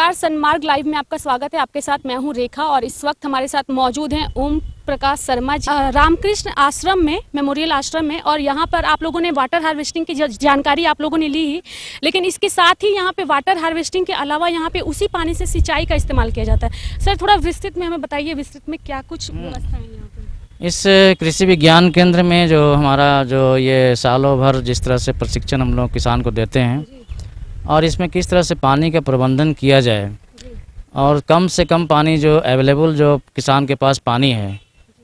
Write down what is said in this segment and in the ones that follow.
नमस्कार, सन्मार्ग लाइव में आपका स्वागत है। आपके साथ मैं हूं रेखा और इस वक्त हमारे साथ मौजूद हैं ओम प्रकाश शर्मा जी रामकृष्ण आश्रम में, मेमोरियल आश्रम में। और यहाँ पर आप लोगों ने वाटर हार्वेस्टिंग की जानकारी आप लोगों ने ली ही, लेकिन इसके साथ ही यहाँ पे वाटर हार्वेस्टिंग के अलावा यहाँ पे उसी पानी से सिंचाई का इस्तेमाल किया जाता है। सर थोड़ा विस्तृत में हमें बताइए, विस्तृत में क्या कुछ व्यवस्था है यहाँ पे? इस कृषि विज्ञान केंद्र में जो हमारा जो ये सालों भर जिस तरह से प्रशिक्षण हम लोग किसान को देते हैं और इसमें किस तरह से पानी का प्रबंधन किया जाए और कम से कम पानी जो अवेलेबल जो किसान के पास पानी है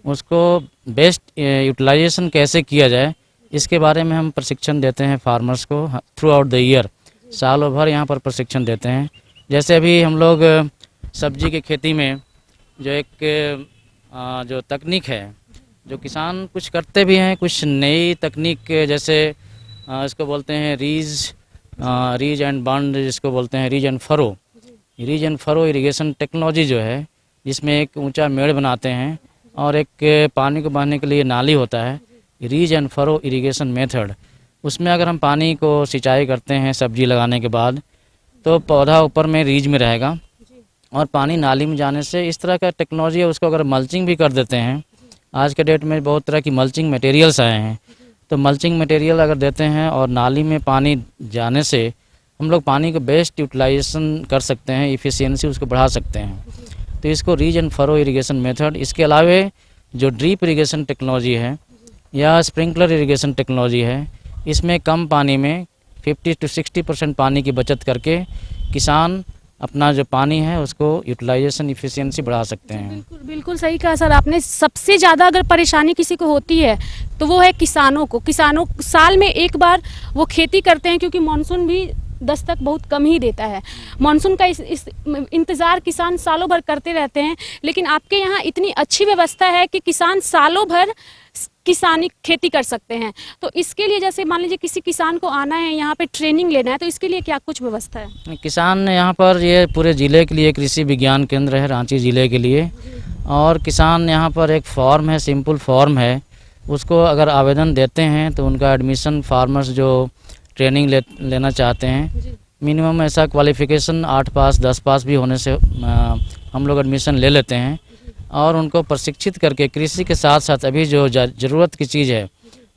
उसको बेस्ट यूटिलाइजेशन कैसे किया जाए, इसके बारे में हम प्रशिक्षण देते हैं फार्मर्स को थ्रू आउट द ईयर। सालों भर यहाँ पर प्रशिक्षण देते हैं। जैसे अभी हम लोग सब्जी की खेती में जो एक जो तकनीक है, जो किसान कुछ करते भी हैं, कुछ नई तकनीक जैसे इसको बोलते हैं रीज एंड बंड, जिसको बोलते हैं रीज एंड फरो इरिगेशन टेक्नोलॉजी जो है, जिसमें एक ऊंचा मेड़ बनाते हैं और एक पानी को बहाने के लिए नाली होता है, रीज एंड फरो इरिगेशन मेथड। उसमें अगर हम पानी को सिंचाई करते हैं सब्जी लगाने के बाद तो पौधा ऊपर में रीज में रहेगा और पानी नाली में जाने से इस तरह का टेक्नोलॉजी है। उसको अगर मल्चिंग भी कर देते हैं, आज के डेट में बहुत तरह की मल्चिंग मटेरियल्स आए हैं, तो मल्चिंग मटेरियल अगर देते हैं और नाली में पानी जाने से हम लोग पानी को बेस्ट यूटिलाइजेशन कर सकते हैं, इफ़िशियंसी उसको बढ़ा सकते हैं। तो इसको रीज एंड फरो इरिगेशन मेथड, इसके अलावा जो ड्रिप इरिगेशन टेक्नोलॉजी है या स्प्रिंकलर इरिगेशन टेक्नोलॉजी है, इसमें कम पानी में 50 से 60% पानी की बचत करके किसान अपना जो पानी है उसको यूटिलाइजेशन इफ़िशियंसी बढ़ा सकते हैं। बिल्कुल बिल्कुल सही कहा सर आपने। सबसे ज़्यादा अगर परेशानी किसी को होती है तो वो है किसानों को। किसानों साल में एक बार वो खेती करते हैं, क्योंकि मानसून भी दस्तक बहुत कम ही देता है। मानसून का इस इंतज़ार किसान सालों भर करते रहते हैं, लेकिन आपके यहाँ इतनी अच्छी व्यवस्था है कि किसान सालों भर किसानी खेती कर सकते हैं। तो इसके लिए जैसे मान लीजिए किसी किसान को आना है यहाँ पे ट्रेनिंग लेना है, तो इसके लिए क्या कुछ व्यवस्था है? किसान यहाँ पर, ये पूरे ज़िले के लिए कृषि विज्ञान केंद्र है, रांची ज़िले के लिए। और किसान यहाँ पर एक फॉर्म है, सिंपल फॉर्म है, उसको अगर आवेदन देते हैं तो उनका एडमिशन फार्मर्स जो ट्रेनिंग लेना चाहते हैं, मिनिमम ऐसा क्वालिफ़िकेशन 8 पास 10 पास भी होने से हम लोग एडमिशन ले लेते हैं और उनको प्रशिक्षित करके कृषि के साथ साथ अभी जो ज़रूरत की चीज़ है,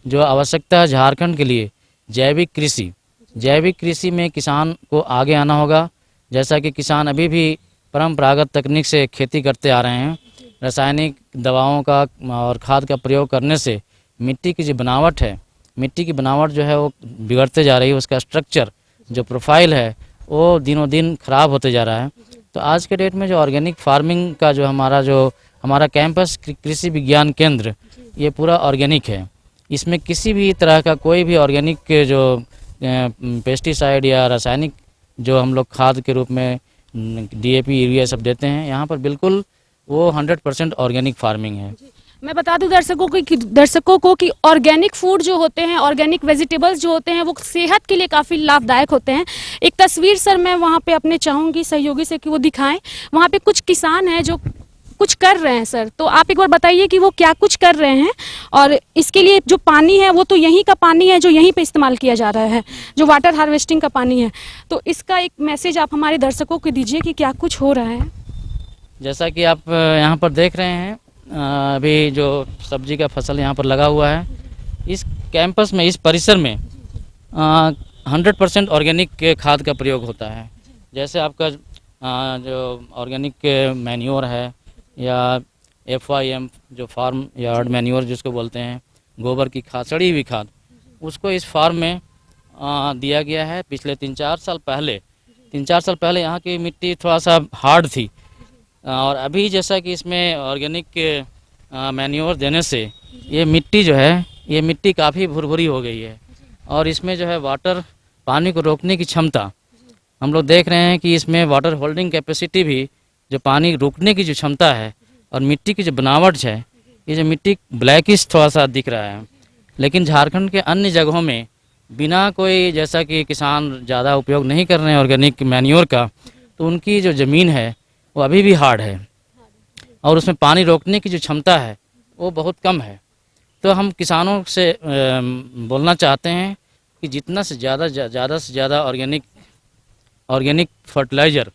जो आवश्यकता है झारखंड के लिए, जैविक कृषि में किसान को आगे आना होगा। जैसा कि किसान अभी भी परंपरागत तकनीक से खेती करते आ रहे हैं, रासायनिक दवाओं का और खाद का प्रयोग करने से मिट्टी की जो बनावट है, मिट्टी की बनावट जो है वो बिगड़ते जा रही है, उसका स्ट्रक्चर जो प्रोफाइल है वो दिनों दिन ख़राब होते जा रहा है। तो आज के डेट में जो ऑर्गेनिक फार्मिंग का जो हमारा कैंपस कृषि विज्ञान केंद्र, ये पूरा ऑर्गेनिक है। इसमें किसी भी तरह का कोई भी ऑर्गेनिक जो पेस्टिसाइड या रासायनिक जो हम लोग खाद के रूप में DAP यूरिया सब देते हैं, यहाँ पर बिल्कुल वो 100% ऑर्गेनिक फार्मिंग है। मैं बता दूं दर्शकों को कि ऑर्गेनिक फूड जो होते हैं, ऑर्गेनिक वेजिटेबल्स जो होते हैं, वो सेहत के लिए काफ़ी लाभदायक होते हैं। एक तस्वीर सर मैं वहाँ पे अपने चाहूँगी सहयोगी से कि वो दिखाएं। वहाँ पे कुछ किसान हैं जो कुछ कर रहे हैं सर, तो आप एक बार बताइए कि वो क्या कुछ कर रहे हैं। और इसके लिए जो पानी है वो तो यहीं का पानी है जो यहीं पे इस्तेमाल किया जा रहा है, जो वाटर हार्वेस्टिंग का पानी है। तो इसका एक मैसेज आप हमारे दर्शकों को दीजिए कि क्या कुछ हो रहा है। जैसा कि आप यहाँ पर देख रहे हैं, अभी जो सब्जी का फसल यहाँ पर लगा हुआ है, इस कैंपस में, इस परिसर में 100% ऑर्गेनिक खाद का प्रयोग होता है। जैसे आपका जो ऑर्गेनिक मैन्योर है या FYM जो फार्म यार्ड मैन्योर जिसको बोलते हैं, गोबर की खाद, सड़ी हुई खाद, उसको इस फार्म में दिया गया है। पिछले 3-4 साल पहले यहाँ की मिट्टी थोड़ा सा हार्ड थी और अभी जैसा कि इसमें ऑर्गेनिक मैन्योर देने से ये मिट्टी जो है, ये मिट्टी काफ़ी भुरभुरी हो गई है और इसमें जो है पानी को रोकने की क्षमता हम लोग देख रहे हैं कि इसमें वाटर होल्डिंग कैपेसिटी भी, जो पानी रोकने की जो क्षमता है और मिट्टी की जो बनावट है, ये जो मिट्टी ब्लैकिश थोड़ा सा दिख रहा है। लेकिन झारखंड के अन्य जगहों में बिना कोई, जैसा कि किसान ज़्यादा उपयोग नहीं कर रहे हैं ऑर्गेनिक मैन्योर का, तो उनकी जो ज़मीन है वो अभी भी हार्ड है और उसमें पानी रोकने की जो क्षमता है वो बहुत कम है। तो हम किसानों से बोलना चाहते हैं कि जितना से ज़्यादा ऑर्गेनिक फर्टिलाइज़र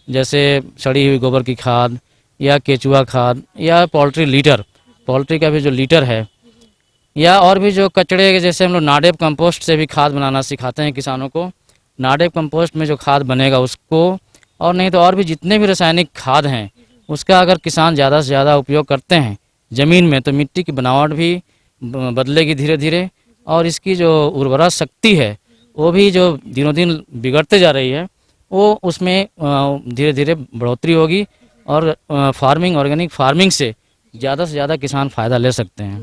जैसे सड़ी हुई गोबर की खाद या केचुआ खाद या पोल्ट्री का भी जो लीटर है, या और भी जो कचड़े के, जैसे हम लोग नाडेप कंपोस्ट से भी खाद बनाना सिखाते हैं किसानों को। नाडेप कंपोस्ट में जो खाद बनेगा उसको, और नहीं तो और भी जितने भी रासायनिक खाद हैं उसका अगर किसान ज़्यादा से ज़्यादा उपयोग करते हैं ज़मीन में, तो मिट्टी की बनावट भी बदलेगी धीरे धीरे, और इसकी जो उर्वरा शक्ति है वो भी जो दिनों दिन बिगड़ते जा रही है वो उसमें धीरे धीरे बढ़ोतरी होगी, और ऑर्गेनिक फार्मिंग से ज़्यादा किसान फ़ायदा ले सकते हैं।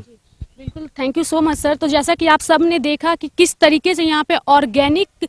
बिल्कुल, thank you so much sir. तो जैसा कि आप सब ने देखा कि किस तरीके से यहाँ पे ऑर्गेनिक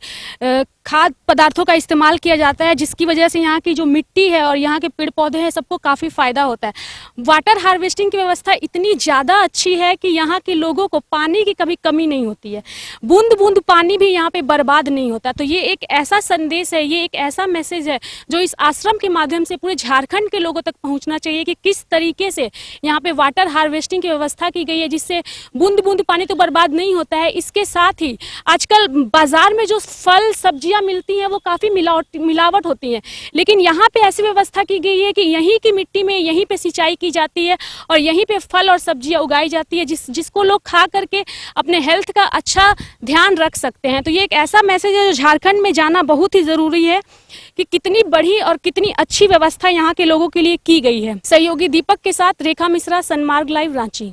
खाद्य पदार्थों का इस्तेमाल किया जाता है, जिसकी वजह से यहाँ की जो मिट्टी है और यहाँ के पेड़ पौधे हैं सबको काफ़ी फ़ायदा होता है। वाटर हार्वेस्टिंग की व्यवस्था इतनी ज़्यादा अच्छी है कि यहाँ के लोगों को पानी की कभी कमी नहीं होती है, बूंद बूंद पानी भी यहाँ पे बर्बाद नहीं होता। तो ये एक ऐसा संदेश है, ये एक ऐसा मैसेज है जो इस आश्रम के माध्यम से पूरे झारखंड के लोगों तक पहुँचना चाहिए कि किस तरीके से यहाँ पे वाटर हार्वेस्टिंग की व्यवस्था की गई है, जिससे बूंद बूंद पानी तो बर्बाद नहीं होता है। इसके साथ ही आजकल बाजार में जो फल सब्जियां मिलती हैं वो काफ़ी मिलावट होती हैं, लेकिन यहाँ पे ऐसी व्यवस्था की गई है कि यहीं की मिट्टी में यहीं पे सिंचाई की जाती है और यहीं पे फल और सब्जियां उगाई जाती है, जिसको लोग खा करके अपने हेल्थ का अच्छा ध्यान रख सकते हैं। तो ये एक ऐसा मैसेज है जो झारखंड में जाना बहुत ही ज़रूरी है कि कितनी बड़ी और कितनी अच्छी व्यवस्था यहाँ के लोगों के लिए की गई है। सहयोगी दीपक के साथ रेखा मिश्रा, सनमार्ग लाइव, रांची।